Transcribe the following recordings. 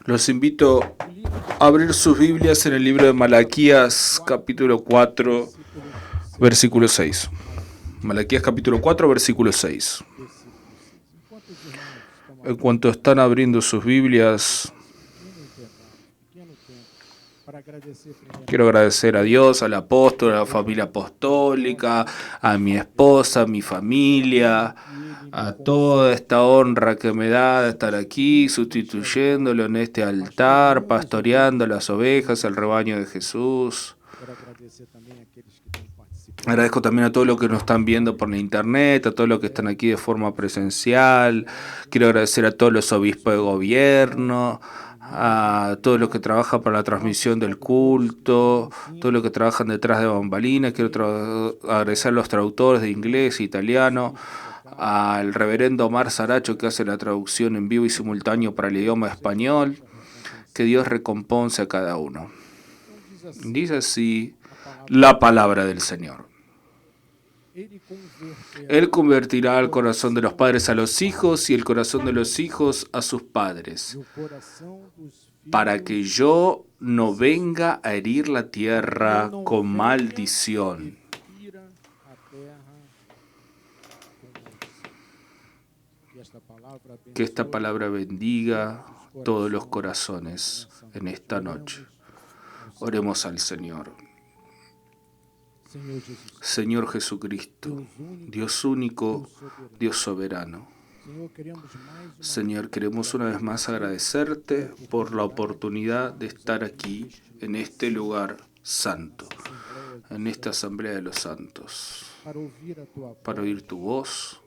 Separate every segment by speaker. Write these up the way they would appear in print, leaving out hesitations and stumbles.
Speaker 1: Los invito a abrir sus Biblias en el libro de Malaquías, capítulo 4, versículo 6. Malaquías, capítulo 4, versículo 6. En cuanto están abriendo sus Biblias, quiero agradecer a Dios, al apóstol, a la familia apostólica, a mi esposa, a mi familia, a toda esta honra que me da de estar aquí sustituyéndolo en este altar, pastoreando las ovejas, el rebaño de Jesús. Agradezco también a todos los que nos están viendo por la internet, a todos los que están aquí de forma presencial. Quiero agradecer a todos los obispos de gobierno, a todos los que trabajan para la transmisión del culto, todos los que trabajan detrás de bambalinas. Quiero agradecer a los traductores de inglés e italiano, al reverendo Omar Saracho, que hace la traducción en vivo y simultáneo para el idioma español. Que Dios recompense a cada uno. Dice así la palabra del Señor. Él convertirá el corazón de los padres a los hijos y el corazón de los hijos a sus padres, para que yo no venga a herir la tierra con maldición. Que esta palabra bendiga todos los corazones en esta noche. Oremos al Señor. Señor Jesucristo, Dios único, Dios soberano. Señor, queremos una vez más agradecerte por la oportunidad de estar aquí, en este lugar santo, en esta asamblea de los santos, para oír tu voz,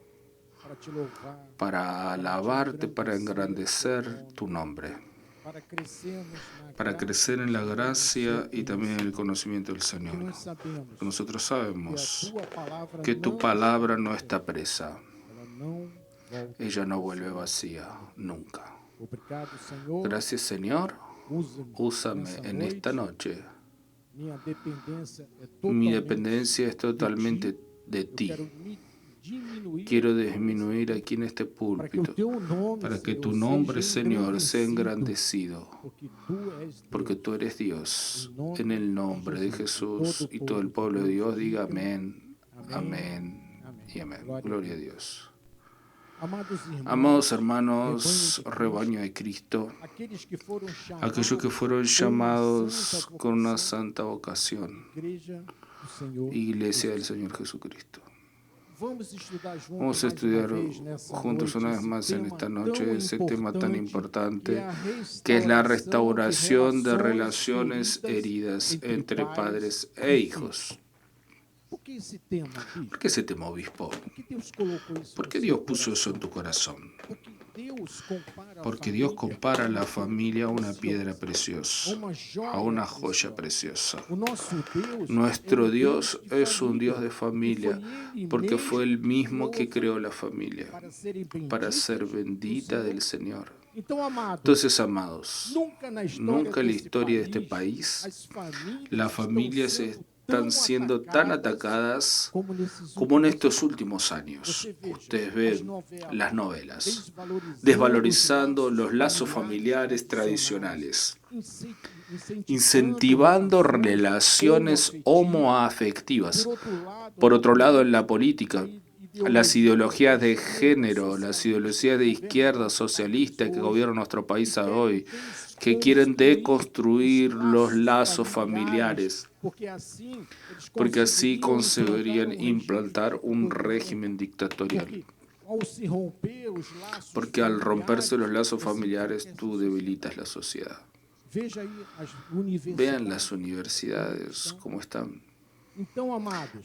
Speaker 1: para alabarte, para engrandecer tu nombre, para crecer en la gracia y también en el conocimiento del Señor. Nosotros sabemos que tu palabra no está presa. Ella no vuelve vacía nunca. Gracias, Señor. Úsame en esta noche. Mi dependencia es totalmente de ti. Quiero disminuir aquí en este púlpito para que tu nombre, Señor, sea engrandecido, porque tú eres Dios. En el nombre de Jesús y todo el pueblo de Dios diga amén, amén y amén. Gloria a Dios. Amados hermanos, rebaño de Cristo, aquellos que fueron llamados con una santa vocación, Iglesia del Señor Jesucristo. Vamos a estudiar juntos una vez más en esta noche ese tema tan importante que es la restauración de relaciones heridas entre padres e hijos. ¿Por qué ese tema, obispo? ¿Por qué Dios puso eso en tu corazón? Porque Dios compara a la familia a una piedra preciosa, a una joya preciosa. Nuestro Dios es un Dios de familia, porque fue Él mismo que creó la familia, para ser bendita del Señor. Entonces, amados, nunca en la historia de este país las familias están siendo tan atacadas como en estos últimos años. Ustedes ven las novelas, desvalorizando los lazos familiares tradicionales, incentivando relaciones homoafectivas. Por otro lado, en la política, las ideologías de género, las ideologías de izquierda socialista que gobiernan nuestro país hoy, que quieren deconstruir los lazos familiares, porque así conseguirían implantar un régimen dictatorial. Porque al romperse los lazos familiares, tú debilitas la sociedad. Vean las universidades cómo están.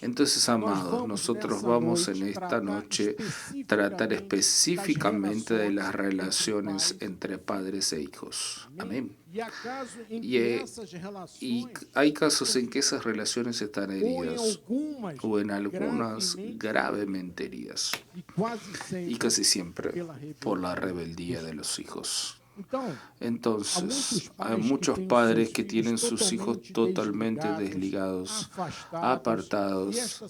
Speaker 1: Entonces, amados, nosotros vamos en esta noche a tratar específicamente de las relaciones entre padres e hijos. Amén. Y hay casos en que esas relaciones están heridas, o en algunas gravemente heridas, y casi siempre por la rebeldía de los hijos. Entonces, hay muchos padres que tienen sus hijos totalmente desligados, apartados,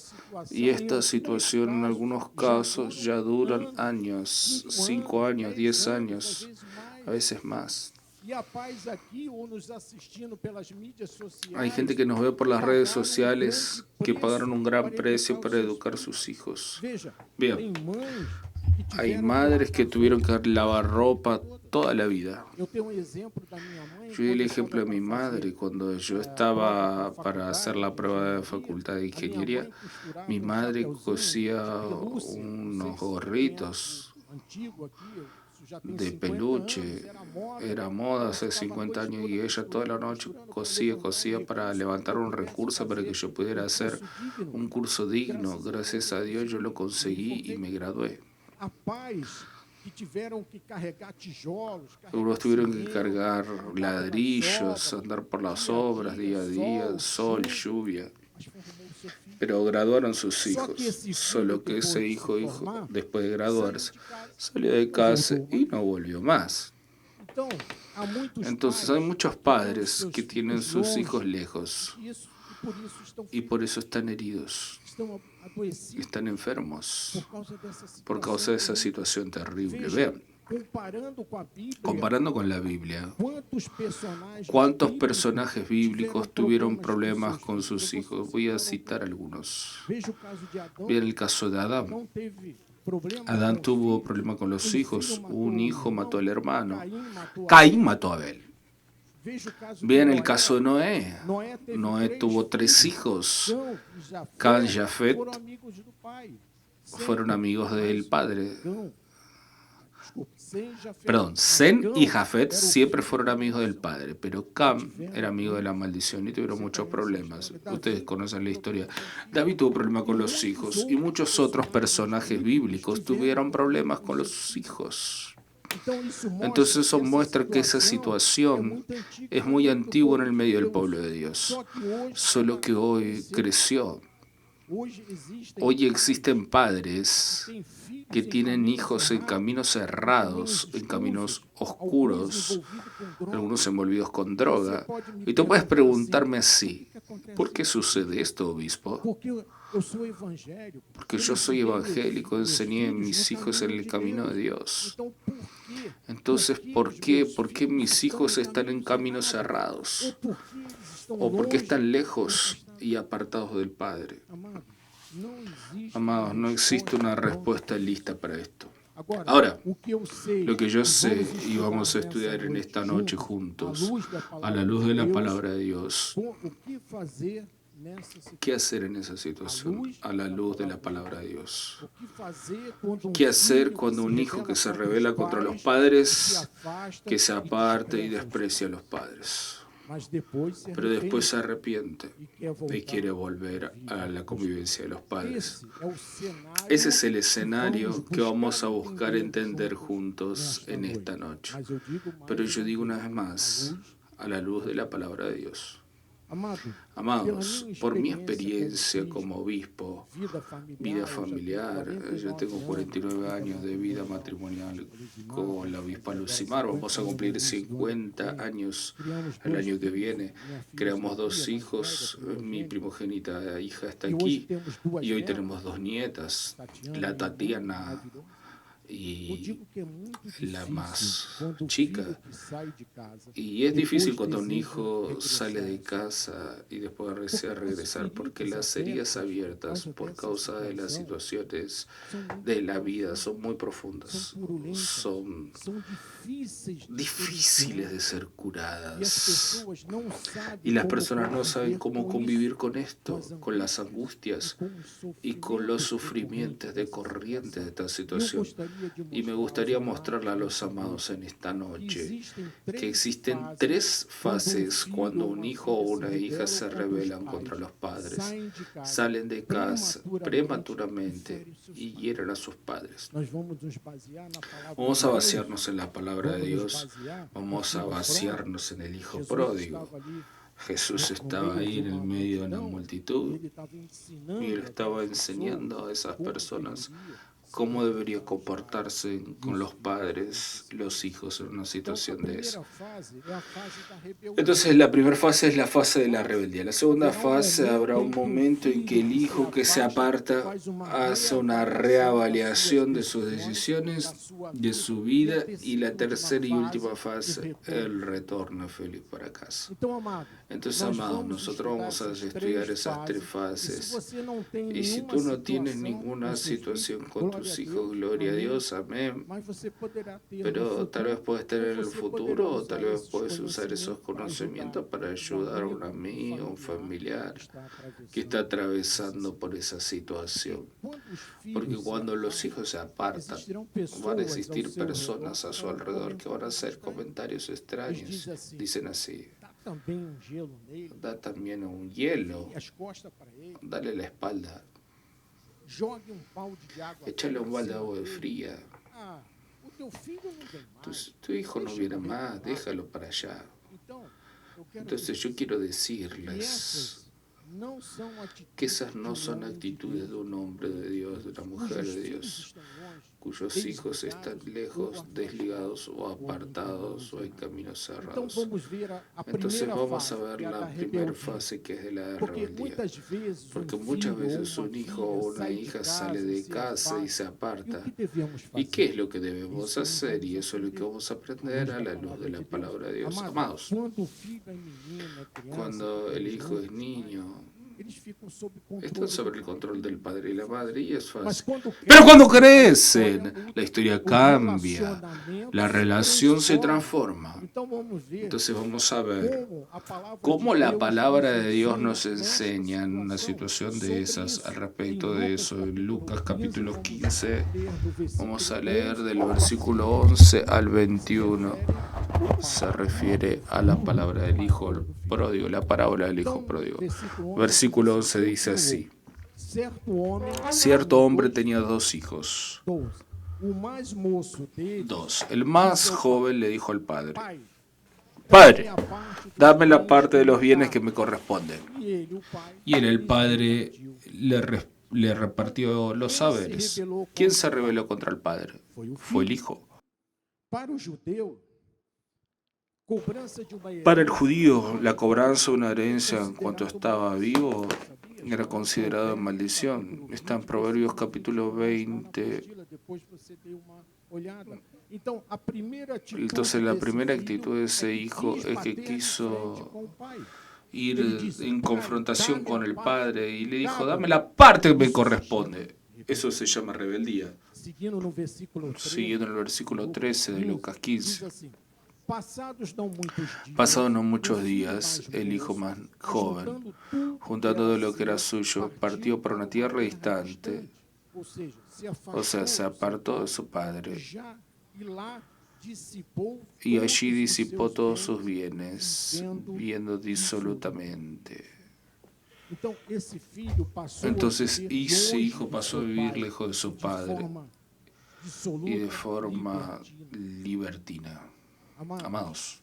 Speaker 1: y esta situación en algunos casos ya duran años, 5 años, 10 años, a veces más. Hay gente que nos ve por las redes sociales que pagaron un gran precio para educar a sus hijos. Bien, hay madres que tuvieron que lavar ropa toda la vida. Yo di el ejemplo de mi madre. Cuando yo estaba para hacer la prueba de facultad de ingeniería, mi madre cosía unos gorritos de peluche. Era moda hace 50 años y ella toda la noche cosía para levantar un recurso para que yo pudiera hacer un curso digno. Gracias a Dios yo lo conseguí y me gradué. Algunos tuvieron que cargar ladrillos, andar por las obras día a día, sol, lluvia. Pero graduaron sus hijos. Solo que ese hijo, después de graduarse, salió de casa y no volvió más. Entonces hay muchos padres que tienen sus hijos lejos y por eso están heridos, están enfermos por causa de esa situación terrible. Vean, comparando con la Biblia, ¿cuántos personajes bíblicos tuvieron problemas con sus hijos? Voy a citar algunos. Vean el caso de Adán. Adán tuvo problema con los hijos. Un hijo mató al hermano. Caín mató a Abel. Vean el caso de Noé. Noé tuvo 3 hijos. Cam y Jafet fueron amigos del padre. Perdón, Sem y Jafet siempre fueron amigos del padre, pero Cam era amigo de la maldición y tuvieron muchos problemas. Ustedes conocen la historia. David tuvo problemas con los hijos y muchos otros personajes bíblicos tuvieron problemas con los hijos. Entonces eso muestra que esa situación es muy antigua en el medio del pueblo de Dios, solo que hoy creció. Hoy existen padres que tienen hijos en caminos cerrados, en caminos oscuros, algunos envolvidos con droga. Y tú puedes preguntarme así, ¿por qué sucede esto, obispo? Porque yo soy evangélico, enseñé a mis hijos en el camino de Dios. Entonces, ¿por qué? ¿Por qué mis hijos están en caminos cerrados? ¿O por qué están lejos y apartados del Padre? Amados, no existe una respuesta lista para esto. Ahora, lo que yo sé, y vamos a estudiar en esta noche juntos, a la luz de la palabra de Dios, ¿qué hacer en esa situación? A la luz de la palabra de Dios. ¿Qué hacer cuando un hijo que se rebela contra los padres, que se aparte y desprecia a los padres? Pero después se arrepiente y quiere volver a la convivencia de los padres. Ese es el escenario que vamos a buscar entender juntos en esta noche. Pero yo digo una vez más, a la luz de la palabra de Dios. Amados, por mi experiencia como obispo, vida familiar, yo tengo 49 años de vida matrimonial con la obispa Lucimar, vamos a cumplir 50 años el año que viene. Creamos 2 hijos, mi primogénita hija está aquí y hoy tenemos 2 nietas, la Tatiana y la más chica. Y es difícil cuando un hijo sale de casa y después desea regresar, porque las heridas abiertas por causa de las situaciones de la vida son muy profundas, son difíciles de ser curadas. Y las personas no saben cómo convivir con esto, con las angustias y con los sufrimientos de corriente de esta situación. Y me gustaría mostrarle a los amados en esta noche que existen 3 fases cuando un hijo o una hija se rebelan contra los padres, salen de casa prematuramente y hieren a sus padres. Vamos a vaciarnos en la palabra de Dios, vamos a vaciarnos en el hijo pródigo. Jesús estaba ahí en el medio de una multitud y él estaba enseñando a esas personas cómo debería comportarse con los padres, los hijos en una situación de esa. Entonces la primera fase es la fase de la rebeldía. La segunda fase habrá un momento en que el hijo que se aparta hace una reavaliación de sus decisiones, de su vida, y la tercera y última fase, el retorno feliz para casa. Entonces, amados, nosotros vamos a estudiar esas tres fases. Y si tú no tienes ninguna situación con tus hijos, gloria a Dios, amén. Pero tal vez puedes tener en el futuro, o tal vez puedes usar esos conocimientos para ayudar a un amigo, un familiar que está atravesando por esa situación. Porque cuando los hijos se apartan, van a existir personas a su alrededor que van a hacer comentarios extraños. Dicen así: da también un hielo, dale la espalda, échale un balde de agua fría. Tu hijo no viene más, déjalo para allá. Entonces yo quiero decirles que esas no son actitudes de un hombre de Dios, de una mujer de Dios, cuyos hijos están lejos, desligados o apartados o en caminos cerrados. Entonces vamos a ver la primera fase, que es de la rebeldía. Porque muchas veces un hijo o una hija sale de casa y se aparta. ¿Y qué es lo que debemos hacer? Y eso es lo que vamos a aprender a la luz de la palabra de Dios. Amados, cuando el hijo es niño, están sobre el control del padre y la madre, y es fácil. Pero cuando crecen, la historia cambia, la relación se transforma. Entonces vamos a ver cómo la palabra de Dios nos enseña en una situación de esas al respecto de eso. En Lucas capítulo 15, vamos a leer del versículo 11 al 21. Se refiere a la palabra del hijo pródigo, la parábola del hijo pródigo. Versículo 11 dice así: cierto hombre tenía 2 hijos. 2. El más joven le dijo al padre: Padre, dame la parte de los bienes que me corresponden. Y él, el padre, le repartió los saberes. ¿Quién se rebeló contra el padre? Fue el hijo. Para el judío, la cobranza de una herencia en cuanto estaba vivo era considerado maldición. Está en Proverbios capítulo 20. Entonces la primera actitud de ese hijo es que quiso ir en confrontación con el padre y le dijo: dame la parte que me corresponde. Eso se llama rebeldía. Siguiendo en el versículo 13 de Lucas 15. Pasados no muchos días, el hijo más joven, juntando de lo que era suyo, partió para una tierra distante, o sea, se apartó de su padre, y allí disipó todos sus bienes, viviendo disolutamente. Entonces ese hijo pasó a vivir lejos de su padre y de forma libertina. Amados,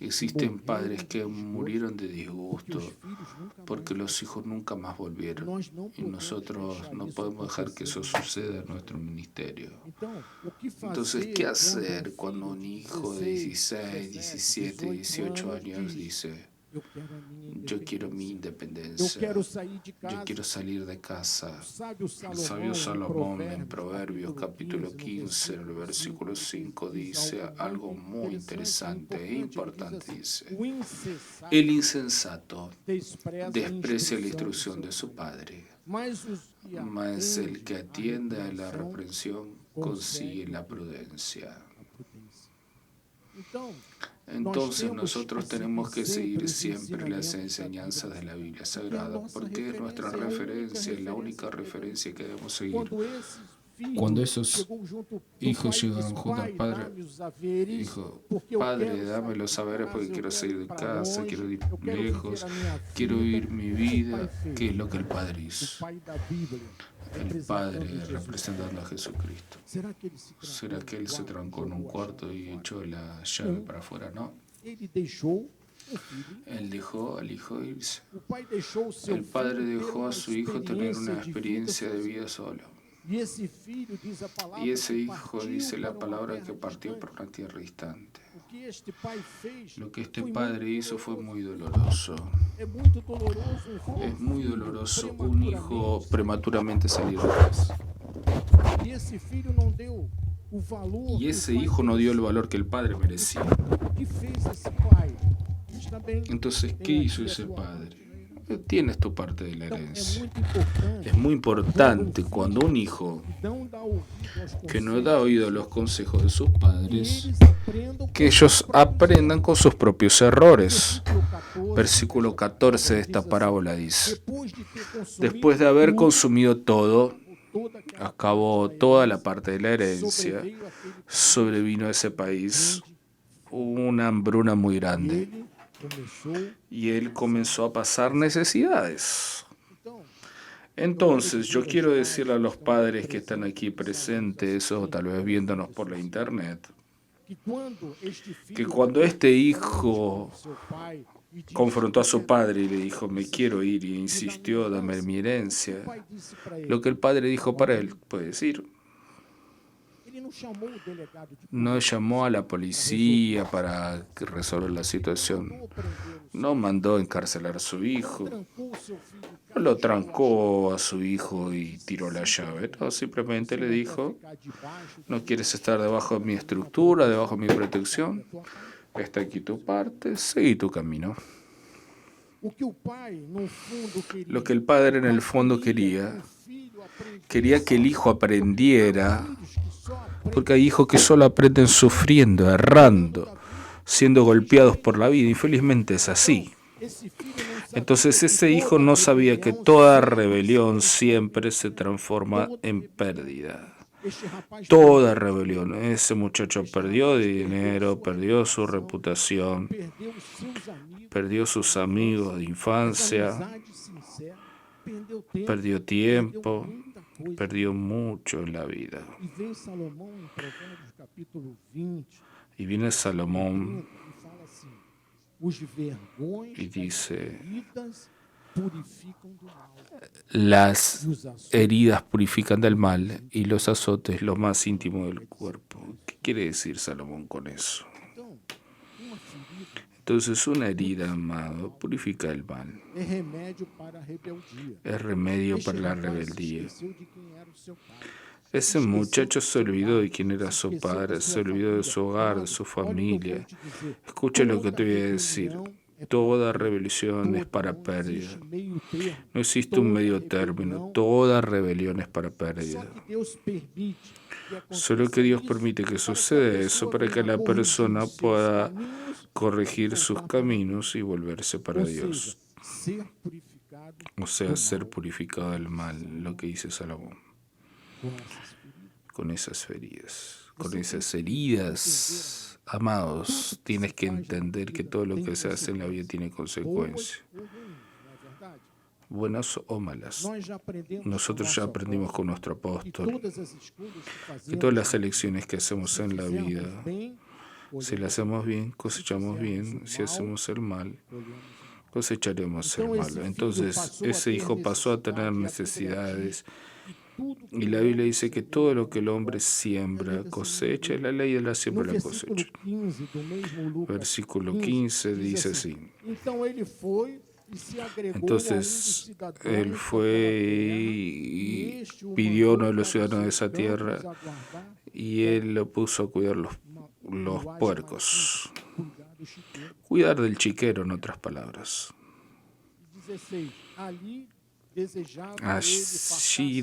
Speaker 1: existen padres que murieron de disgusto porque los hijos nunca más volvieron, y nosotros no podemos dejar que eso suceda en nuestro ministerio. Entonces, ¿qué hacer cuando un hijo de 16, 17, 18 años dice: yo quiero mi independencia, yo quiero salir de casa? El sabio Salomón en Proverbios capítulo 15, en el versículo 5, dice algo muy interesante e importante. Dice: el insensato desprecia la instrucción de su padre, mas el que atiende a la reprensión consigue la prudencia. Entonces nosotros tenemos que seguir siempre las enseñanzas de la Biblia Sagrada, porque es nuestra referencia, es la única referencia que debemos seguir. Cuando esos hijos llegaron junto al padre, dijo: Padre, dame los saberes porque quiero salir de casa, quiero ir lejos, quiero vivir mi vida. ¿Qué es lo que el padre hizo? El padre representando a Jesucristo. ¿Será que él se trancó en un cuarto y echó la llave para afuera? No. Él dejó al hijo irse. El padre dejó a su hijo tener una experiencia de vida solo. Y ese hijo dice la palabra que partió por una tierra distante. Lo que este padre hizo fue muy doloroso. Es muy doloroso un hijo prematuramente salir de casa. Y ese hijo no dio el valor que el padre merecía. Entonces, ¿qué hizo ese padre? Tienes tu parte de la herencia. Es muy importante cuando un hijo que no da oído a los consejos de sus padres, que ellos aprendan con sus propios errores. Versículo 14 de esta parábola dice: después de haber consumido todo, acabó toda la parte de la herencia, sobrevino a ese país una hambruna muy grande. Y él comenzó a pasar necesidades. Entonces, yo quiero decirle a los padres que están aquí presentes o tal vez viéndonos por la internet, que cuando este hijo confrontó a su padre y le dijo, me quiero ir, y insistió, dame mi herencia, lo que el padre dijo para él, puedes ir. No llamó a la policía para resolver la situación. No mandó encarcelar a su hijo. No lo trancó a su hijo y tiró la llave. No, simplemente le dijo, no quieres estar debajo de mi estructura, debajo de mi protección. Está aquí tu parte, seguí tu camino. Lo que el padre en el fondo quería que el hijo aprendiera, porque hay hijos que solo aprenden sufriendo, errando, siendo golpeados por la vida. Infelizmente es así. Entonces ese hijo no sabía que toda rebelión siempre se transforma en pérdida. Toda rebelión. Ese muchacho perdió dinero, perdió su reputación, perdió sus amigos de infancia, perdió tiempo, perdió mucho en la vida. Y viene Salomón y dice, las heridas purifican del mal y los azotes lo más íntimo del cuerpo. ¿Qué quiere decir Salomón con eso? Entonces una herida, amado, purifica el mal. Es remedio para la rebeldía. Ese muchacho se olvidó de quién era su padre, se olvidó de su hogar, de su familia. Escucha lo que te voy a decir. Toda rebelión es para pérdida. No existe un medio término. Toda rebelión es para pérdida. Solo que Dios permite que suceda eso para que la persona pueda corregir sus caminos y volverse para Dios. O sea, ser purificado del mal, lo que dice Salomón. Con esas heridas, amados, tienes que entender que todo lo que se hace en la vida tiene consecuencias, buenas o malas. Nosotros ya aprendimos con nuestro apóstol que todas las elecciones que hacemos en la vida, si las hacemos bien, cosechamos bien. Si hacemos el mal, cosecharemos el mal. Entonces, ese hijo pasó a tener necesidades. Y la Biblia dice que todo lo que el hombre siembra, cosecha, y la ley de la siembra la cosecha. Versículo 15 dice así. Entonces, él fue y pidió a uno de los ciudadanos de esa tierra y él lo puso a cuidar los puercos. Cuidar del chiquero, en otras palabras. Allí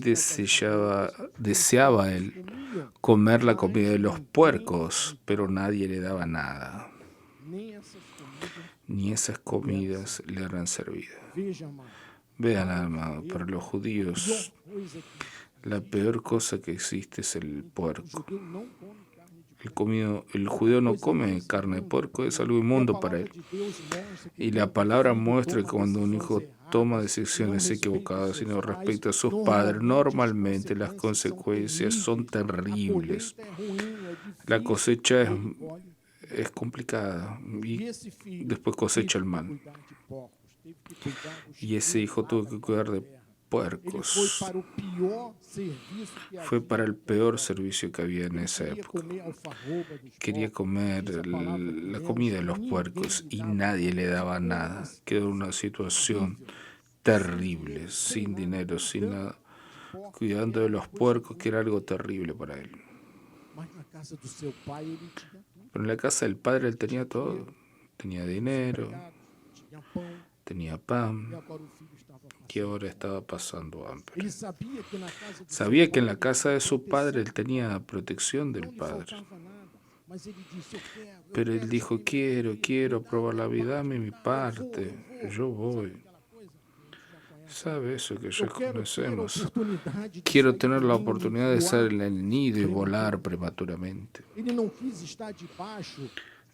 Speaker 1: deseaba él comer la comida de los puercos, pero nadie le daba nada. Ni esas comidas le eran servidas. Vean, amado, para los judíos la peor cosa que existe es el puerco. El judío no come carne de puerco, es algo inmundo para él. Y la palabra muestra que cuando un hijo toma decisiones equivocadas y no respecta a sus padres, normalmente las consecuencias son terribles. La cosecha es complicada y después cosecha el mal. Y ese hijo tuvo que cuidar de puercos. Fue para el peor servicio que había en esa época. Quería comer la comida de los puercos y nadie le daba nada. Quedó en una situación terrible, sin dinero, sin nada, cuidando de los puercos, que era algo terrible para él. Pero en la casa del padre él tenía todo. Tenía dinero, tenía pan, que ahora estaba pasando hambre. Sabía que en la casa de su padre él tenía protección del padre. Pero él dijo, quiero probar la vida, dame mi parte, yo voy. ¿Sabe eso que ya conocemos? Quiero tener la oportunidad de estar en el nido y volar prematuramente.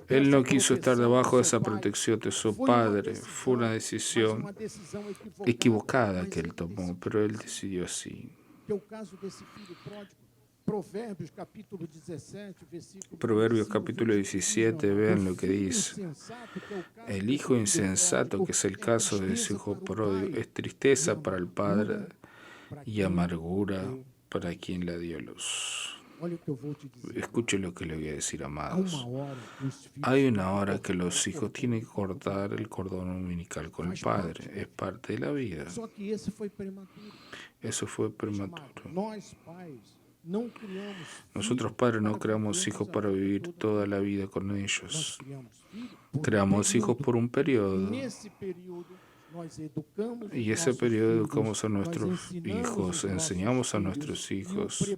Speaker 1: Él no quiso estar debajo de esa protección de su padre. Fue una decisión equivocada que él tomó, pero él decidió así. Proverbios capítulo 17, vean lo que dice. El hijo insensato, que es el caso de ese hijo pródigo, es tristeza para el padre y amargura para quien la dio luz. Escuche lo que le voy a decir, amados. Hay una hora que los hijos tienen que cortar el cordón umbilical con el padre. Es parte de la vida. Eso fue prematuro. Nosotros padres no creamos hijos para vivir toda la vida con ellos. Creamos hijos por un periodo. Y ese periodo educamos a nuestros hijos, enseñamos a nuestros hijos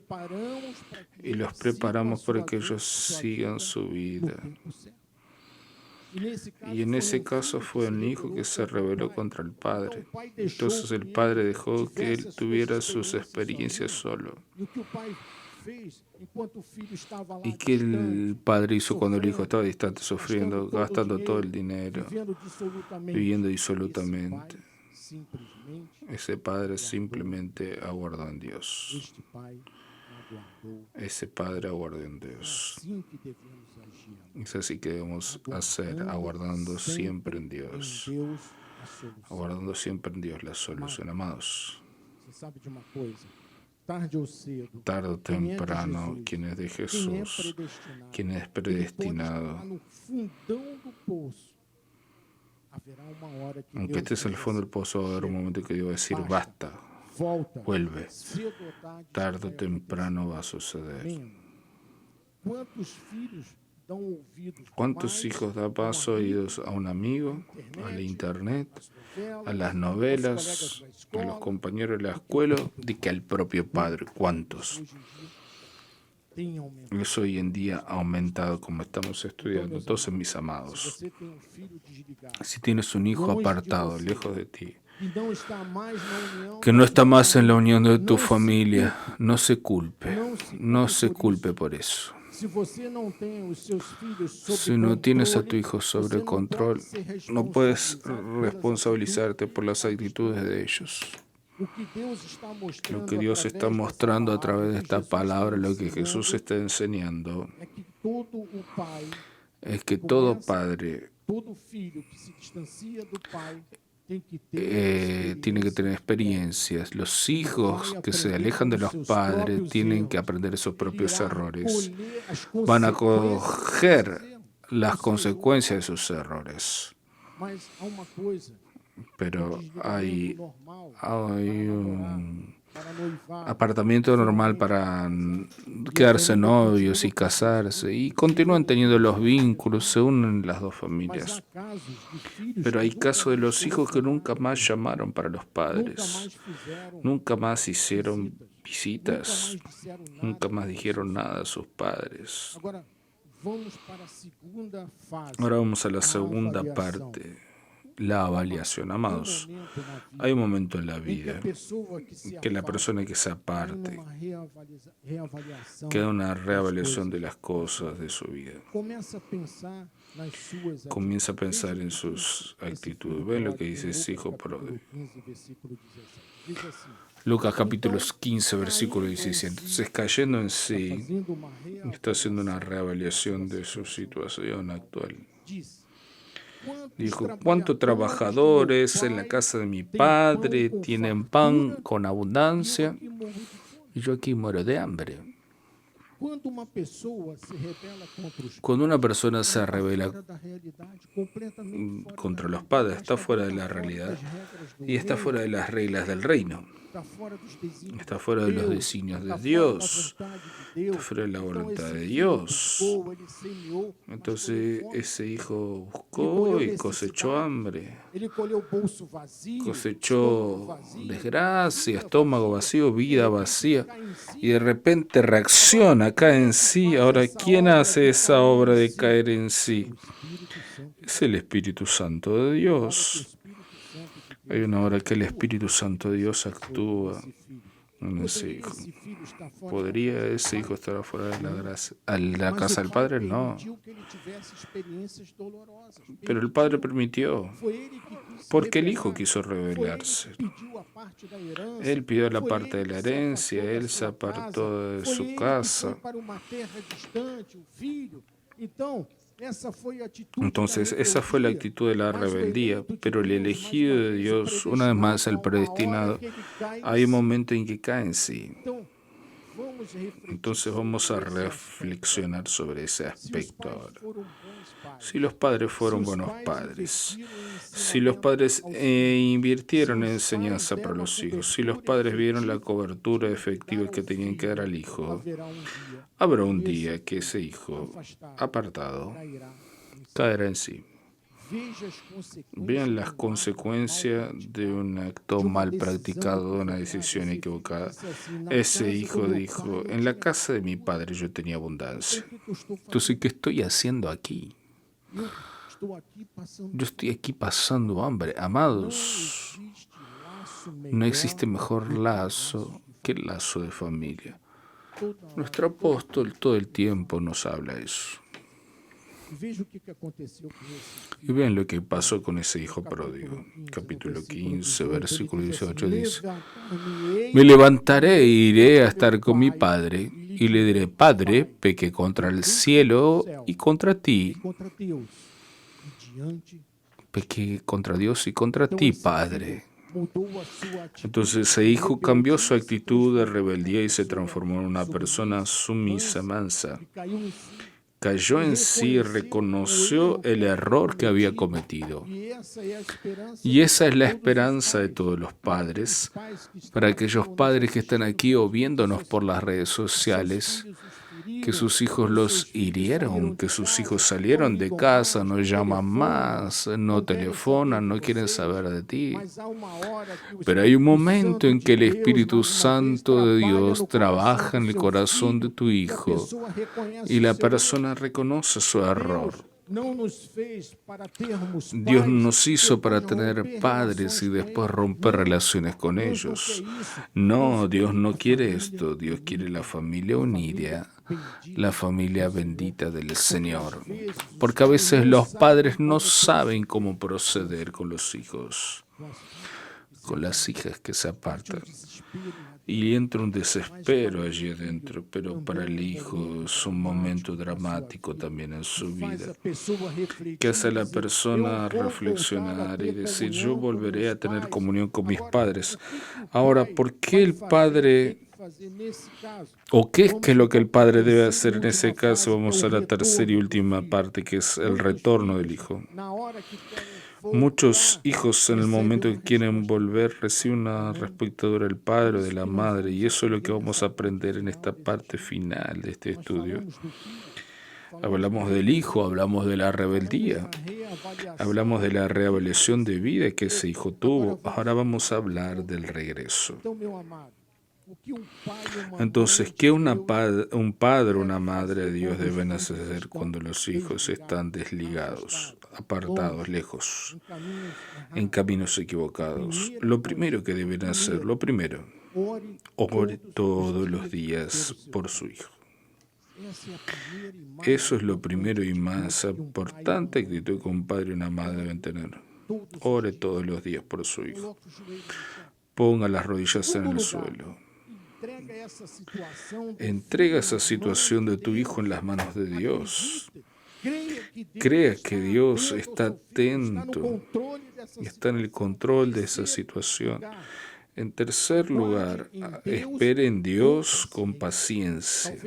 Speaker 1: y los preparamos para que ellos sigan su vida. Y en ese caso fue un hijo que se rebeló contra el padre. Entonces el padre dejó que él tuviera sus experiencias solo. ¿Y qué el padre hizo cuando el hijo estaba distante, sufriendo, gastando todo el dinero, viviendo disolutamente? Ese padre simplemente aguardó en Dios. Ese padre aguardó en Dios. Es así que debemos hacer, aguardando siempre en Dios. Aguardando siempre en Dios la solución, amados. Tarde o temprano, quien es de Jesús, quien es predestinado, aunque estés al fondo del pozo, va a haber un momento que Dios va a decir, basta, vuelve. Tarde o temprano va a suceder. ¿Cuántos hijos dan más oídos a un amigo, al internet, a las novelas, a los compañeros de la escuela, de que al propio padre? ¿Cuántos? Eso hoy en día ha aumentado, como estamos estudiando. Entonces, mis amados, si tienes un hijo apartado, lejos de ti, que no está más en la unión de tu familia, no se culpe por eso. Si no tienes a tu hijo sobre control, no puedes responsabilizarte por las actitudes de ellos. Lo que Dios está mostrando a través de esta palabra, lo que Jesús está enseñando, es que todo padre tiene que tener experiencias. Los hijos que se alejan de los padres tienen que aprender sus propios errores. Van a coger las consecuencias de sus errores. Pero hay un apartamiento normal para quedarse novios y casarse, y continúan teniendo los vínculos, se unen las dos familias. Pero hay casos de los hijos que nunca más llamaron para los padres, nunca más hicieron visitas, nunca más dijeron nada a sus padres. Ahora vamos a la segunda parte. La avaliación, amados. Hay un momento en la vida que la persona que se aparte, que da una reavaliación de las cosas de su vida. Comienza a pensar en sus actitudes. Ven lo que dice ese hijo pródigo. Lucas capítulo 15, versículo 17. Entonces, cayendo en sí, está haciendo una reavaliación de su situación actual. Dijo, ¿cuántos trabajadores en la casa de mi padre tienen pan con abundancia? Y yo aquí muero de hambre. Cuando una persona se revela contra los padres, está fuera de la realidad y está fuera de las reglas del reino. Está fuera de los designios de Dios, está fuera de la voluntad de Dios. Entonces ese hijo buscó y cosechó hambre, cosechó desgracia, estómago vacío, vida vacía, y de repente reacciona, cae en sí. Ahora, ¿quién hace esa obra de caer en sí? Es el Espíritu Santo de Dios. Hay una hora que el Espíritu Santo de Dios actúa en ese hijo. ¿Podría ese hijo estar afuera de la casa del Padre? No. Pero el Padre permitió, porque el hijo quiso rebelarse. Él pidió la parte de la herencia, él se apartó de su casa. Entonces, esa fue la actitud de la rebeldía, pero el elegido de Dios, una vez más el predestinado, hay un momento en que cae en sí. Entonces vamos a reflexionar sobre ese aspecto ahora. Si los padres fueron buenos padres, si los padres invirtieron en enseñanza para los hijos, si los padres vieron la cobertura efectiva que tenían que dar al hijo, habrá un día que ese hijo apartado caerá en sí. Vean las consecuencias de un acto mal practicado, de una decisión equivocada. Ese hijo dijo, en la casa de mi padre yo tenía abundancia. Entonces, ¿qué estoy haciendo aquí? Yo estoy aquí pasando hambre. Amados, no existe mejor lazo que el lazo de familia. Nuestro apóstol todo el tiempo nos habla de eso. Y vean lo que pasó con ese hijo pródigo. Capítulo 15, versículo 18 dice, me levantaré e iré a estar con mi padre y le diré, Padre, pequé contra el cielo y contra ti. Pequé contra Dios y contra ti, Padre. Entonces ese hijo cambió su actitud de rebeldía y se transformó en una persona sumisa, mansa. Cayó en sí y reconoció el error que había cometido. Y esa es la esperanza de todos los padres, para aquellos padres que están aquí o viéndonos por las redes sociales, que sus hijos los hirieron, que sus hijos salieron de casa, no llaman más, no telefonan, no quieren saber de ti. Pero hay un momento en que el Espíritu Santo de Dios trabaja en el corazón de tu hijo y la persona reconoce su error. Dios nos hizo para tener padres y después romper relaciones con ellos. No, Dios no quiere esto. Dios quiere la familia unida, la familia bendita del Señor. Porque a veces los padres no saben cómo proceder con los hijos, con las hijas que se apartan. Y entra un desespero allí adentro, pero para el hijo es un momento dramático también en su vida, que hace a la persona reflexionar y decir, yo volveré a tener comunión con mis padres. Ahora, ¿por qué el padre, o qué es lo que el padre debe hacer en ese caso? Vamos a la tercera y última parte, que es el retorno del hijo. Muchos hijos en el momento que quieren volver reciben una respuesta dura del padre o de la madre, y eso es lo que vamos a aprender en esta parte final de este estudio. Hablamos del hijo, hablamos de la rebeldía, hablamos de la reevaluación de vida que ese hijo tuvo. Ahora vamos a hablar del regreso. Entonces, ¿qué un padre o una madre de Dios deben hacer cuando los hijos están desligados, apartados, lejos, en caminos equivocados? Lo primero que deben hacer, ore todos los días por su hijo. Eso es lo primero y más importante actitud que un padre y una madre deben tener. Ore todos los días por su hijo. Ponga las rodillas en el suelo. Entrega esa situación de tu hijo en las manos de Dios. crea que Dios está atento y está en el control de esa situación. En tercer lugar, espere en Dios con paciencia.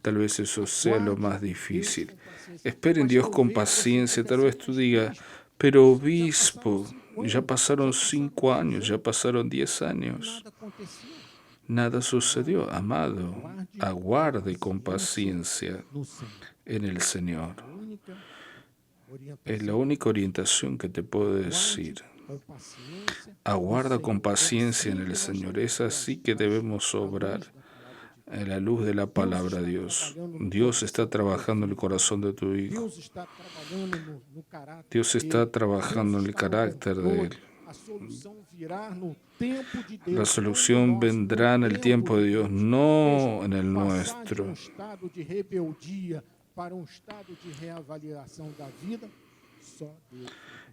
Speaker 1: Tal vez eso sea lo más difícil. Espere en Dios con paciencia. Tal vez tú digas, pero obispo, ya pasaron 5 años, ya pasaron 10 años. Nada sucedió. Amado, aguarde con paciencia en el Señor. Es la única orientación que te puedo decir. Aguarda con paciencia en el Señor. Es así que debemos obrar a la luz de la palabra de Dios. Dios está trabajando en el corazón de tu hijo. Dios está trabajando en el carácter de él. La solución vendrá en el tiempo de Dios, no en el nuestro.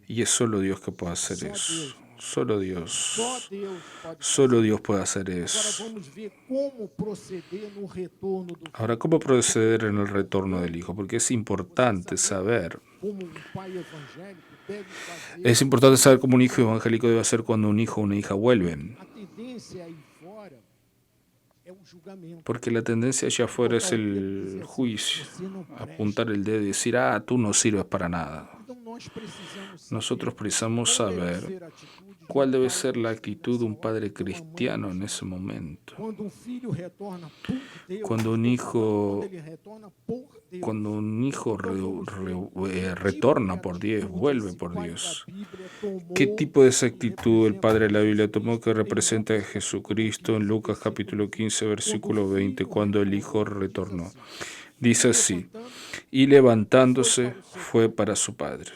Speaker 1: Y es solo Dios que puede hacer eso. Solo Dios. Solo Dios puede hacer eso. Ahora, ¿cómo proceder en el retorno del Hijo? Porque es importante saber. Es importante saber cómo un hijo evangélico debe hacer cuando un hijo o una hija vuelven. Porque la tendencia allá afuera es el juicio, apuntar el dedo y decir, tú no sirves para nada. Nosotros precisamos saber cuál debe ser la actitud de un padre cristiano en ese momento. Cuando un hijo retorna por Dios, vuelve por Dios. ¿Qué tipo de esa actitud el padre de la Biblia tomó que representa a Jesucristo en Lucas capítulo 15, versículo 20, cuando el hijo retornó? Dice así, y levantándose fue para su padre.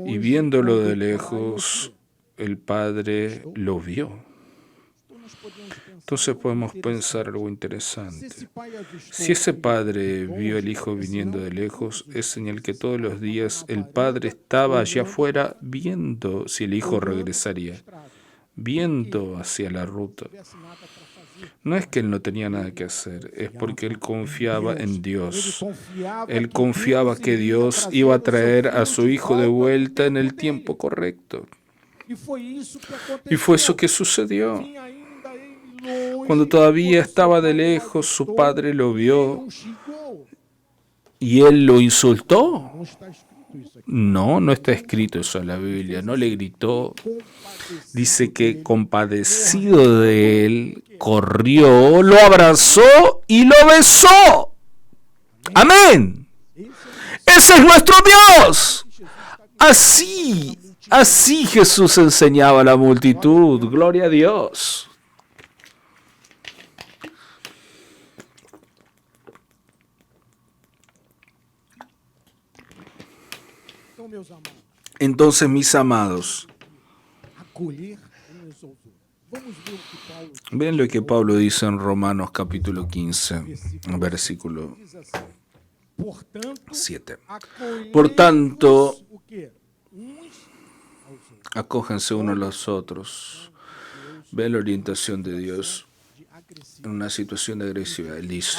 Speaker 1: Y viéndolo de lejos, el padre lo vio. Entonces podemos pensar algo interesante. Si ese padre vio al hijo viniendo de lejos, es señal que todos los días el padre estaba allá afuera viendo si el hijo regresaría, viendo hacia la ruta. No es que él no tenía nada que hacer, es porque él confiaba en Dios. Él confiaba que Dios iba a traer a su hijo de vuelta en el tiempo correcto. Y fue eso que sucedió. Cuando todavía estaba de lejos, su padre lo vio y él lo insultó. No, no está escrito eso en la Biblia. No le gritó. Dice que compadecido de él, corrió, lo abrazó y lo besó. Amén. Ese es nuestro Dios. Así Jesús enseñaba a la multitud. Gloria a Dios. Entonces, mis amados, ven lo que Pablo dice en Romanos capítulo 15, versículo 7. Por tanto, acójanse unos a los otros. Ven la orientación de Dios en una situación de agresividad. Él dice,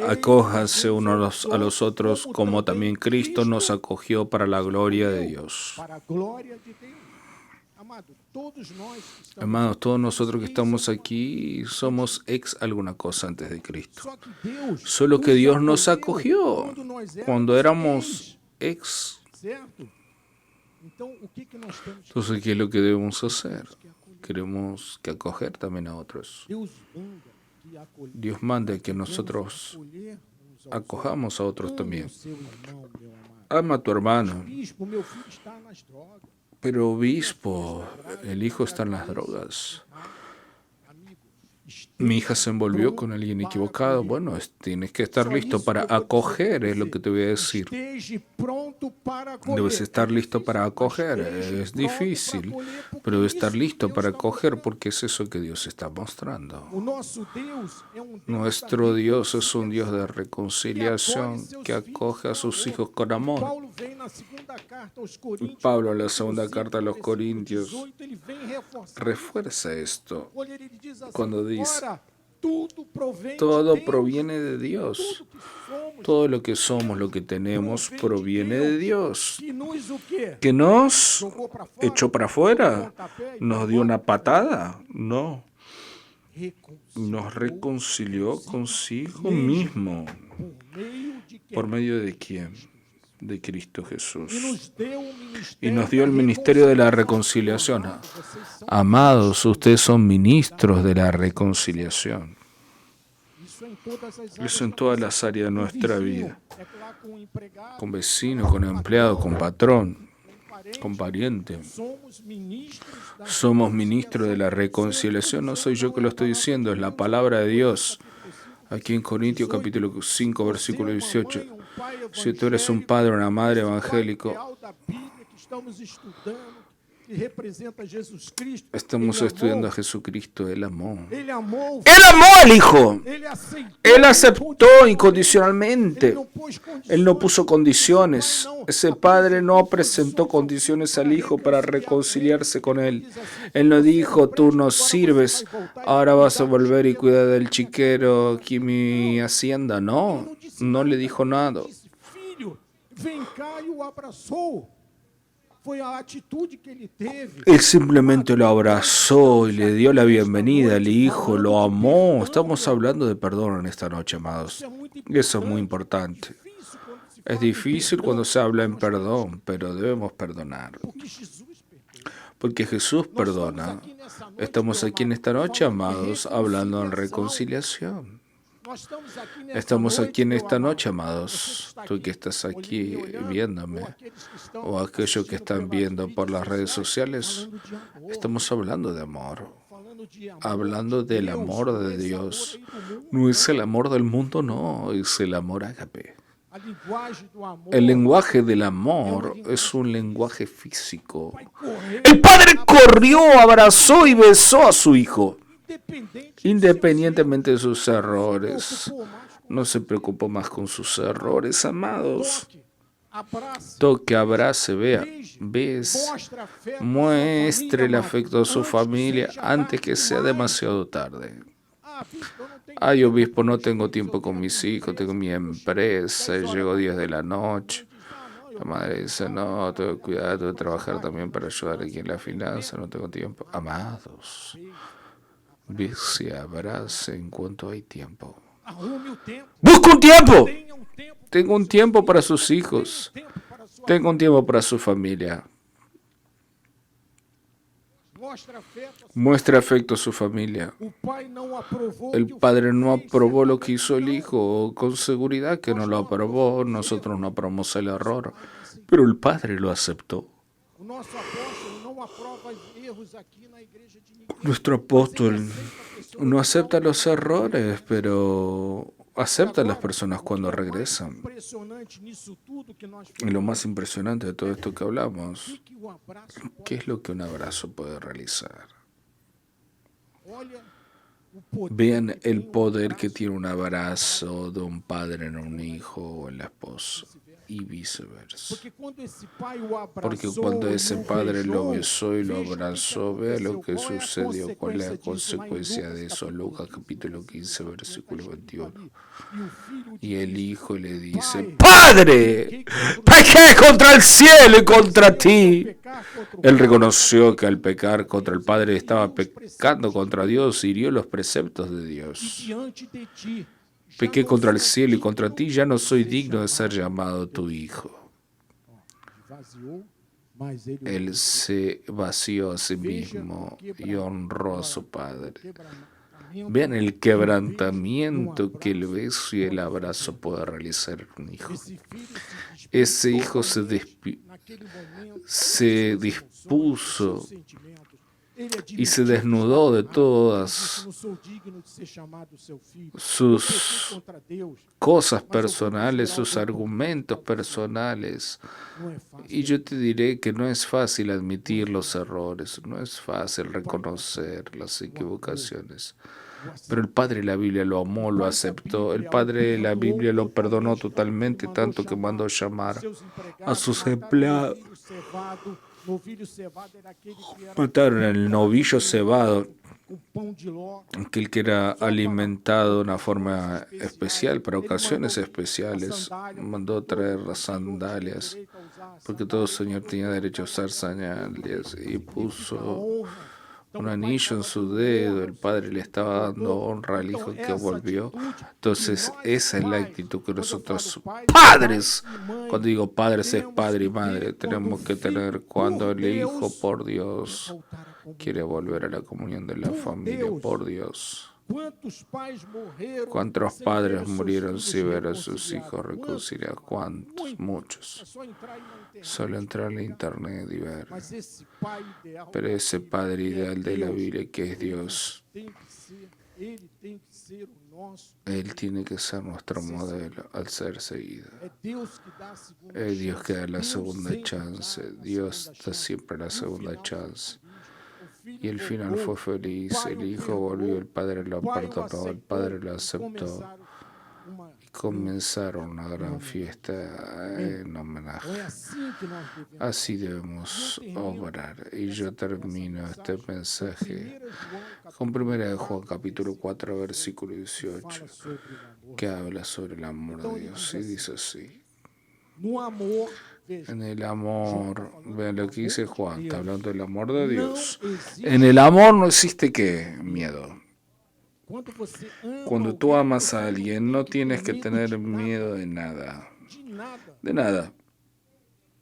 Speaker 1: acójanse unos a los otros como también Cristo nos acogió para la gloria de Dios. Hermanos, todos nosotros que estamos aquí somos ex alguna cosa antes de Cristo. Solo que Dios nos acogió cuando éramos ex. Entonces, ¿qué es lo que debemos hacer? Queremos que acoger también a otros. Dios manda que nosotros acojamos a otros también. Ama a tu hermano. Pero obispo, el hijo está en las drogas. Mi hija se envolvió con alguien equivocado. Bueno, tienes que estar listo para acoger, es lo que te voy a decir. Debes estar listo para acoger. Es difícil, pero debes estar listo para acoger porque es eso que Dios está mostrando. Nuestro Dios es un Dios de reconciliación que acoge a sus hijos con amor. Pablo, en la segunda carta a los Corintios, refuerza esto cuando dice, Todo proviene de Dios. Todo lo que somos, lo que tenemos, proviene de Dios. ¿Que nos echó para afuera? ¿Nos dio una patada? No. Nos reconcilió consigo mismo. ¿Por medio de quién? De Cristo Jesús. Y nos dio el ministerio de la reconciliación. Amados, ustedes son ministros de la reconciliación. Eso en todas las áreas de nuestra vida. Con vecino, con empleado, con patrón, con pariente. Somos ministros de la reconciliación. No soy yo que lo estoy diciendo, es la palabra de Dios. Aquí en Corintios capítulo 5, versículo 18. Si tú eres un padre o una madre evangélico, estamos estudiando a Jesucristo. Él amó. Él amó al Hijo. Él aceptó incondicionalmente. Él no puso condiciones. Ese padre no presentó condiciones al Hijo para reconciliarse con Él. Él no dijo, tú nos sirves, ahora vas a volver y cuidar del chiquero aquí mi hacienda. No, no le dijo nada. Él simplemente lo abrazó y le dio la bienvenida al Hijo, lo amó. Estamos hablando de perdón en esta noche, amados. Y eso es muy importante. Es difícil cuando se habla en perdón, pero debemos perdonar. Porque Jesús perdona. Estamos aquí en esta noche, amados, hablando en reconciliación. Estamos aquí en esta noche, amados, tú que estás aquí viéndome, o aquellos que están viendo por las redes sociales, estamos hablando de amor, hablando del amor de Dios. No es el amor del mundo, no, es el amor ágape. El lenguaje del amor es un lenguaje físico. El Padre corrió, abrazó y besó a su Hijo. Independientemente de sus errores, no se preocupó más con sus errores, amados. Toque, abrace, vea, muestre el afecto a su familia antes que sea demasiado tarde. Ay, obispo, no tengo tiempo con mis hijos, tengo mi empresa, llego 10 de la noche. La madre dice, no, tengo que cuidar, tengo que trabajar también para ayudar aquí en la finanza, no tengo tiempo. Amados, se abrace en cuanto hay tiempo. ¡Busca un tiempo! Tengo un tiempo para sus hijos. Tengo un tiempo para su familia. Muestra afecto a su familia. El Padre no aprobó lo que hizo el Hijo. Con seguridad que no lo aprobó. Nosotros no aprobamos el error. Pero el Padre lo aceptó. Nuestro apóstol no acepta los errores, pero acepta a las personas cuando regresan. Y lo más impresionante de todo esto que hablamos, ¿qué es lo que un abrazo puede realizar? Vean el poder que tiene un abrazo de un padre en un hijo o en la esposa. Y viceversa. Porque cuando ese padre lo besó y lo abrazó, vea lo que sucedió, cuál es la consecuencia de eso. Lucas capítulo 15, versículo 21. Y el hijo le dice, ¡Padre! ¡Pequé contra el cielo y contra ti! Él reconoció que al pecar contra el Padre estaba pecando contra Dios y hirió los preceptos de Dios. Pequé contra el cielo y contra ti, ya no soy digno de ser llamado tu hijo. Él se vació a sí mismo y honró a su Padre. Vean el quebrantamiento que el beso y el abrazo puede realizar un hijo. Ese hijo se dispuso y se desnudó de todas sus cosas personales, sus argumentos personales. Y yo te diré que no es fácil admitir los errores, no es fácil reconocer las equivocaciones. Pero el Padre de la Biblia lo amó, lo aceptó. El Padre de la Biblia lo perdonó totalmente, tanto que mandó llamar a sus empleados Mataron al novillo cebado, aquel que era alimentado de una forma especial, para ocasiones especiales. Mandó traer las sandalias, porque todo señor tenía derecho a usar sandalias, y puso un anillo en su dedo. El padre le estaba dando honra al hijo que volvió. Entonces esa es la actitud que nosotros padres, cuando digo padres es padre y madre, tenemos que tener cuando el hijo por Dios quiere volver a la comunión de la familia. Por Dios, ¿cuántos padres murieron sin ver a sus hijos reconciliados? ¿Cuántos? Muchos. Solo entrar en internet y ver. Pero ese padre ideal de la Biblia, que es Dios, Él tiene que ser nuestro modelo al ser seguido. Es Dios que da la segunda chance. Dios da siempre la segunda chance. Y el final fue feliz. El hijo volvió, el padre lo perdonó, el padre lo aceptó. Y comenzaron una gran fiesta en homenaje. Así debemos obrar. Y yo termino este mensaje con 1 Juan capítulo 4, versículo 18, que habla sobre el amor de Dios. Y dice así: en el amor, vean lo que dice Juan, está hablando del amor de Dios. En el amor no existe ¿qué? Miedo. Cuando tú amas a alguien, no tienes que tener miedo de nada. De nada.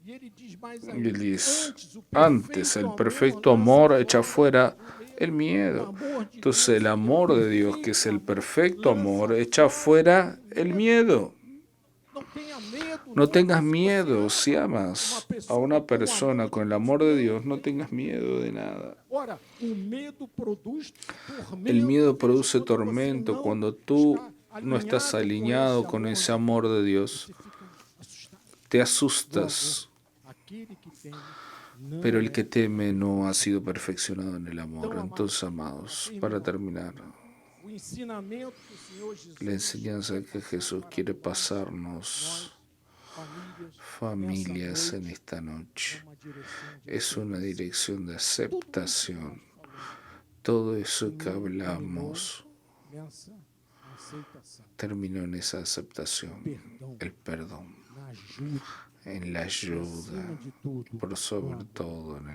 Speaker 1: Y él dice, antes el perfecto amor echa fuera el miedo. Entonces el amor de Dios, que es el perfecto amor, echa fuera el miedo. No tengas miedo. Si amas a una persona con el amor de Dios, no tengas miedo de nada. El miedo produce tormento. Cuando tú no estás alineado con ese amor de Dios, te asustas. Pero el que teme no ha sido perfeccionado en el amor. Entonces, amados, para terminar, la enseñanza que Jesús quiere pasarnos, familias, en esta noche, es una dirección de aceptación. Todo eso que hablamos terminó en esa aceptación, el perdón, en la ayuda, por sobre todo en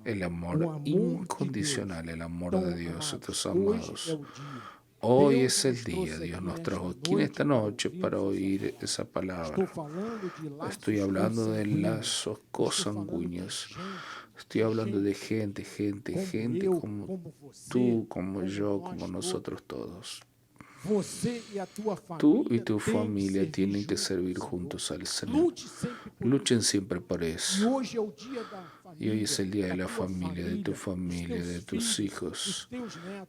Speaker 1: el amor incondicional, el amor de Dios. Entonces, amados, hoy es el día. Dios nos trajo aquí en esta noche para oír esa palabra. Estoy hablando de lazos consanguíneos. Estoy hablando de gente como tú, como yo, como nosotros todos. Tú y tu familia tienen que servir juntos al Señor. Luchen siempre por eso. Y hoy es el día de la familia, de tu familia, de tus hijos,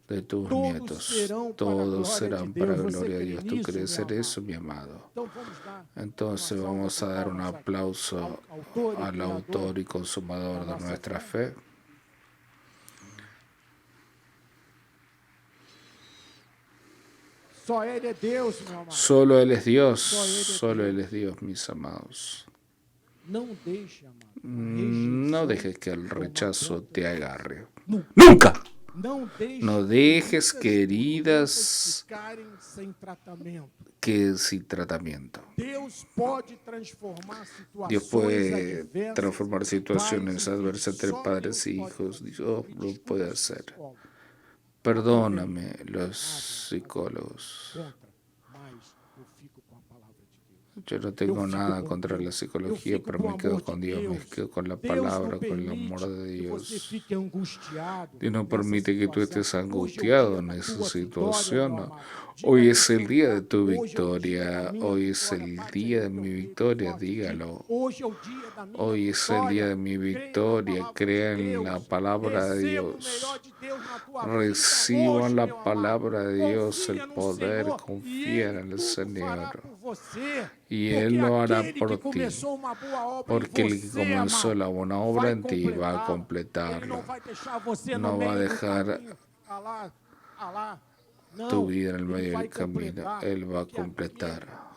Speaker 1: de tus nietos. Todos serán para la gloria de Dios. ¿Tú crees en eso, mi amado? Entonces vamos a dar un aplauso al autor y consumador de nuestra fe. Solo Él es Dios, solo Él es Dios, mis amados. No dejes que el rechazo te agarre. ¡Nunca! No dejes que heridas queden sin tratamiento. Dios puede transformar situaciones adversas entre padres y hijos. Dios lo puede hacer. Perdóname, los psicólogos. Yo no tengo nada contra la psicología, pero me quedo con Dios, me quedo con la palabra, con el amor de Dios. Dios no permite que tú estés angustiado en esa situación. Hoy es el día de tu victoria, hoy es el día de mi victoria, dígalo. Hoy es el día de mi victoria, crean en la palabra de Dios. Reciban la palabra de Dios, el poder, confíen en el Señor. Y Él lo hará por ti, porque el que comenzó la buena obra en ti va a completarlo. No va a dejar tu vida en el medio del camino. Él va a completar.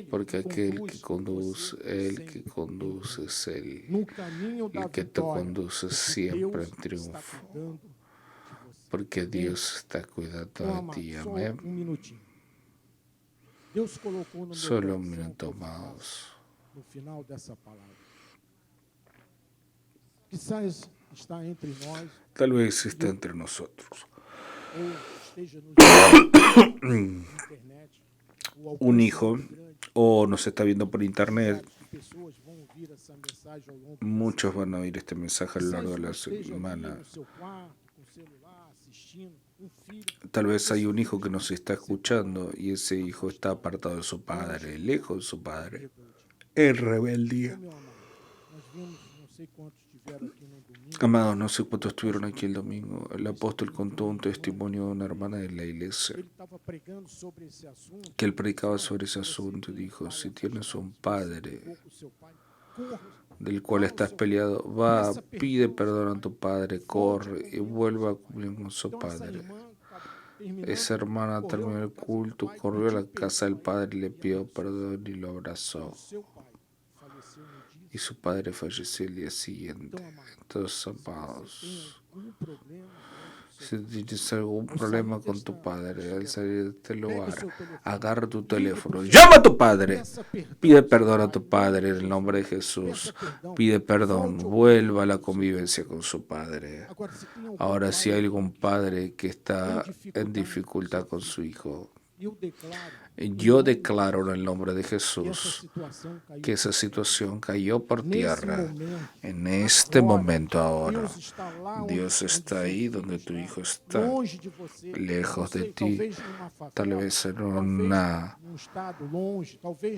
Speaker 1: porque aquel que conduce es Él, el que te conduce siempre en triunfo, porque Dios está cuidando de ti. Amén. Solo un minuto más.
Speaker 2: No final dessa palavra. Quizás está entre nós.
Speaker 1: Tal vez está entre nosotros. Un hijo, o nos está viendo por internet. Muchos van a oír este mensaje a lo largo de la semana. Tal vez hay un hijo que nos está escuchando y ese hijo está apartado de su padre, lejos de su padre, en rebeldía. Amados, no sé cuántos estuvieron aquí el domingo. El apóstol contó un testimonio de una hermana de la iglesia que él predicaba sobre ese asunto y dijo: si tienes un padre del cual estás peleado, va, pide perdón a tu padre, corre y vuelva a cumplir con su padre. Esa hermana terminó el culto, corrió a la casa del padre, le pidió perdón y lo abrazó. Y su padre falleció el día siguiente. Entonces, amados, si tienes algún problema con tu padre, al salir de este lugar, agarra tu teléfono, llama a tu padre, pide perdón a tu padre en el nombre de Jesús, pide perdón, vuelva a la convivencia con su padre. Ahora, si hay algún padre que está en dificultad con su hijo, yo declaro en el nombre de Jesús que esa situación cayó por tierra. En este momento ahora, Dios está ahí donde tu hijo está, lejos de ti, tal vez en una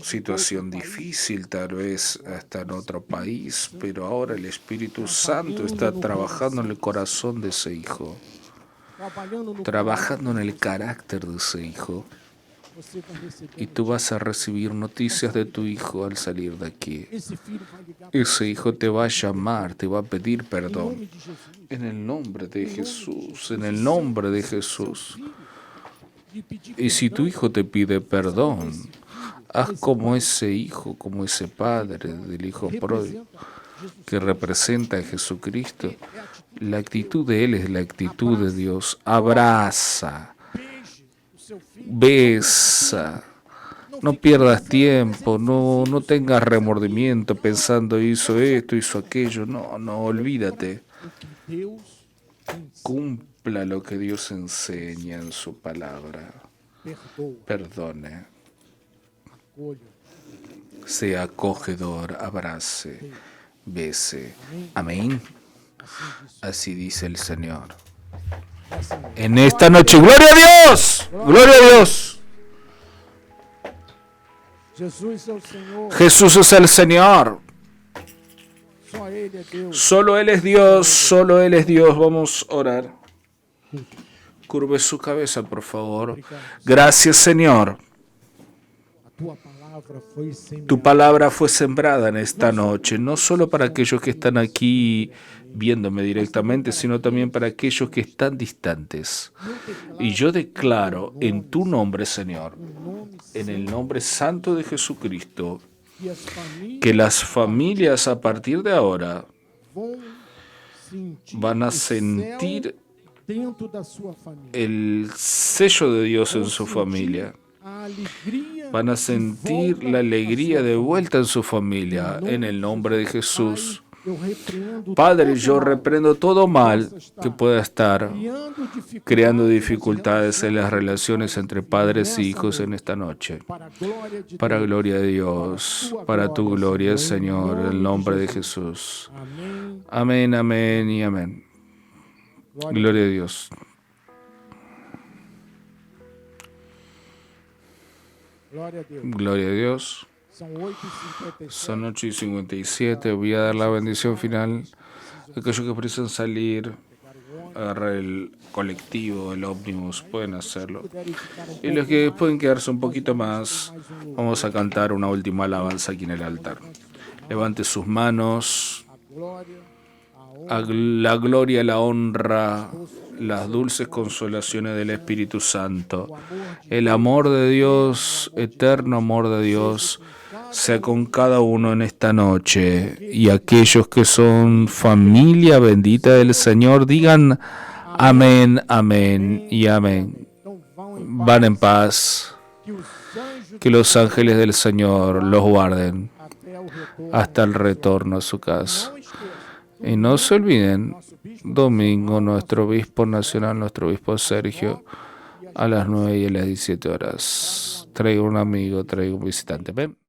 Speaker 1: situación difícil, tal vez hasta en otro país, pero ahora el Espíritu Santo está trabajando en el corazón de ese hijo, trabajando en el carácter de ese hijo. Y tú vas a recibir noticias de tu hijo al salir de aquí. Ese hijo te va a llamar, te va a pedir perdón. En el nombre de Jesús, en el nombre de Jesús. Y si tu hijo te pide perdón, haz como ese hijo, como ese padre del hijo pródigo que representa a Jesucristo. La actitud de él es la actitud de Dios. Abraza. Besa, no pierdas tiempo, no tengas remordimiento pensando hizo esto, hizo aquello, no, olvídate. Cumpla lo que Dios enseña en su palabra. Perdone. Sea acogedor, abrace, bese. Amén. Así dice el Señor. En esta noche, ¡gloria a Dios! ¡Gloria a Dios! Jesús es el Señor. Solo Él es Dios, solo Él es Dios. Vamos a orar. Curve su cabeza, por favor. Gracias, Señor. Tu palabra fue sembrada en esta noche, no solo para aquellos que están aquí viéndome directamente, sino también para aquellos que están distantes. Y yo declaro en tu nombre, Señor, en el nombre santo de Jesucristo, que las familias a partir de ahora van a sentir el sello de Dios en su familia. Van a sentir la alegría de vuelta en su familia, en el nombre de Jesús. Padre, yo reprendo todo mal que pueda estar creando dificultades en las relaciones entre padres e hijos en esta noche. Para gloria de Dios, para tu gloria, Señor, en el nombre de Jesús. Amén, amén y amén. Gloria a Dios. Gloria a Dios. Son 8:57. Voy a dar la bendición final. Aquellos que precisan salir, agarrar el colectivo, el ómnibus, pueden hacerlo. Y los que pueden quedarse un poquito más, vamos a cantar una última alabanza aquí en el altar. Levante sus manos. A la gloria, la honra, las dulces consolaciones del Espíritu Santo, el amor de Dios, eterno amor de Dios, sea con cada uno en esta noche. Y aquellos que son familia bendita del Señor, digan amén, amén y amén. Van en paz. Que los ángeles del Señor los guarden hasta el retorno a su casa. Y no se olviden, domingo, nuestro obispo nacional, nuestro obispo Sergio, a las 9 y a las 17 horas. Traigo un amigo, traigo un visitante. ¿Ven?